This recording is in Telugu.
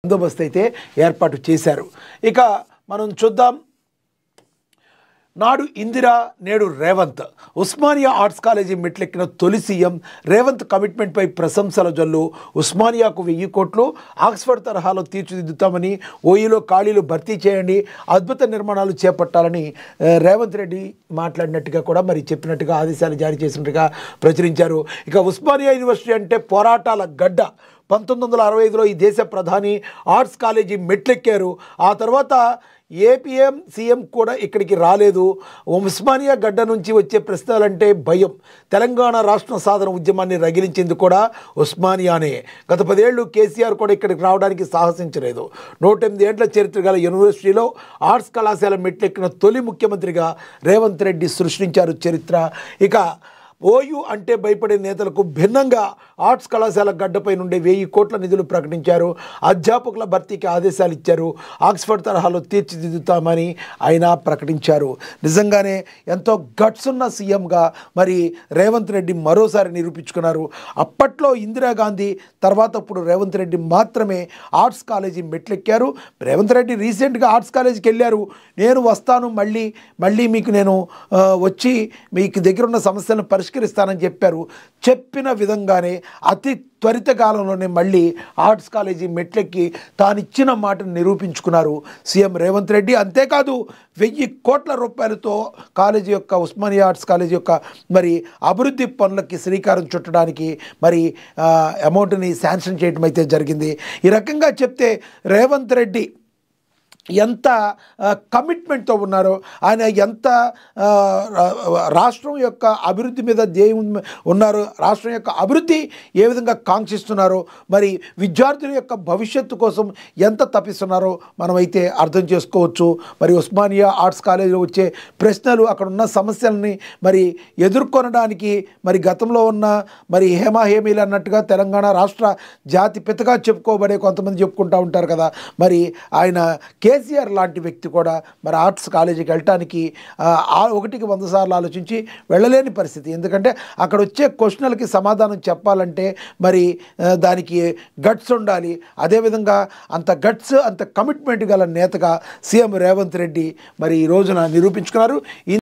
బందోబస్తు అయితే ఏర్పాటు చేశారు. ఇక మనం చూద్దాం. నాడు ఇందిరా, నేడు రేవంత్. ఉస్మానియా ఆర్ట్స్ కాలేజీ మెట్లెక్కిన తొలి సీఎం రేవంత్ కమిట్మెంట్పై ప్రశంసల జల్లు. ఉస్మానియాకు 1000 కోట్లు, ఆక్స్ఫర్డ్ తరహాలో తీర్చిదిద్దుతామని, ఓయూలో ఖాళీలు భర్తీ చేయండి, అద్భుత నిర్మాణాలు చేపట్టాలని రేవంత్ రెడ్డి మాట్లాడినట్టుగా కూడా మరి చెప్పినట్టుగా ఆదేశాలు జారీ చేసినట్టుగా ప్రచురించారు. ఇక ఉస్మానియా యూనివర్సిటీ అంటే పోరాటాల గడ్డ. 1965లో ఈ దేశ ప్రధాని ఆర్ట్స్ కాలేజీ మెట్లెక్కారు. ఆ తర్వాత ఏపీఎం సీఎం కూడా ఇక్కడికి రాలేదు. ఉస్మానియా గడ్డ నుంచి వచ్చే ప్రశ్నలంటే భయం. తెలంగాణ రాష్ట్ర సాధన ఉద్యమాన్ని రగిలించింది కూడా ఉస్మానియానే. గత 10 ఏళ్ళు కేసీఆర్ కూడా ఇక్కడికి రావడానికి సాహసించలేదు. 108 ఏళ్ల చరిత్ర గల యూనివర్సిటీలో ఆర్ట్స్ కళాశాల మెట్లెక్కిన తొలి ముఖ్యమంత్రిగా రేవంత్ రెడ్డి సృష్టించారు చరిత్ర. ఇక ఓయూ అంటే భయపడే నేతలకు భిన్నంగా ఆర్ట్స్ కళాశాల గడ్డపై నుండి 1000 కోట్ల నిధులు ప్రకటించారు. అధ్యాపకుల భర్తీకి ఆదేశాలు ఇచ్చారు. ఆక్స్ఫర్డ్ తరహాలో తీర్చిదిద్దుతామని ఆయన ప్రకటించారు. నిజంగానే ఎంతో గట్స్ ఉన్న సీఎంగా మరి రేవంత్ రెడ్డి మరోసారి నిరూపించుకున్నారు. అప్పట్లో ఇందిరాగాంధీ, తర్వాత ఇప్పుడు రేవంత్ రెడ్డి మాత్రమే ఆర్ట్స్ కాలేజీ మెట్లెక్కారు. రేవంత్ రెడ్డి రీసెంట్గా ఆర్ట్స్ కాలేజీకి వెళ్ళారు. నేను వస్తాను, మళ్ళీ మీకు నేను వచ్చి మీకు దగ్గర ఉన్న సమస్యలను పరిష్కరిస్తానని చెప్పారు. చెప్పిన విధంగానే అతి త్వరితకాలంలోనే మళ్ళీ ఆర్ట్స్ కాలేజీ మెట్లెక్కి తానిచ్చిన మాటను నిరూపించుకున్నారు సీఎం రేవంత్ రెడ్డి. అంతేకాదు 1000 కోట్ల రూపాయలతో కాలేజీ యొక్క ఉస్మానియా ఆర్ట్స్ కాలేజీ యొక్క మరి అభివృద్ధి పనులకి శ్రీకారం చుట్టడానికి మరి అమౌంట్ని శాంక్షన్ చేయడం అయితే జరిగింది. ఈ రకంగా చెప్తే రేవంత్ రెడ్డి ఎంత కమిట్మెంట్తో ఉన్నారో, ఆయన ఎంత రాష్ట్రం యొక్క అభివృద్ధి మీద ధ్యేయం ఉన్నారో, రాష్ట్రం యొక్క అభివృద్ధి ఏ విధంగా కాంక్షిస్తున్నారో, మరి విద్యార్థుల యొక్క భవిష్యత్తు కోసం ఎంత తప్పిస్తున్నారో మనమైతే అర్థం చేసుకోవచ్చు. మరి ఉస్మానియా ఆర్ట్స్ కాలేజీలో వచ్చే ప్రశ్నలు, అక్కడ ఉన్న సమస్యలని మరి ఎదుర్కొనడానికి మరి గతంలో ఉన్న మరి హేమీలు అన్నట్టుగా తెలంగాణ రాష్ట్ర జాతి పితగా చెప్పుకోబడే కొంతమంది చెప్పుకుంటూ ఉంటారు కదా, మరి ఆయన కేసీఆర్ లాంటి వ్యక్తి కూడా మరి ఆర్ట్స్ కాలేజీకి వెళ్ళటానికి 1కి 100 సార్లు ఆలోచించి వెళ్ళలేని పరిస్థితి. ఎందుకంటే అక్కడ వచ్చే క్వశ్చన్లకి సమాధానం చెప్పాలంటే మరి దానికి గట్స్ ఉండాలి. అదేవిధంగా అంత గట్స్, అంత కమిట్మెంట్ గల నేతగా సీఎం రేవంత్ రెడ్డి మరి ఈ రోజున నిరూపించుకున్నారు.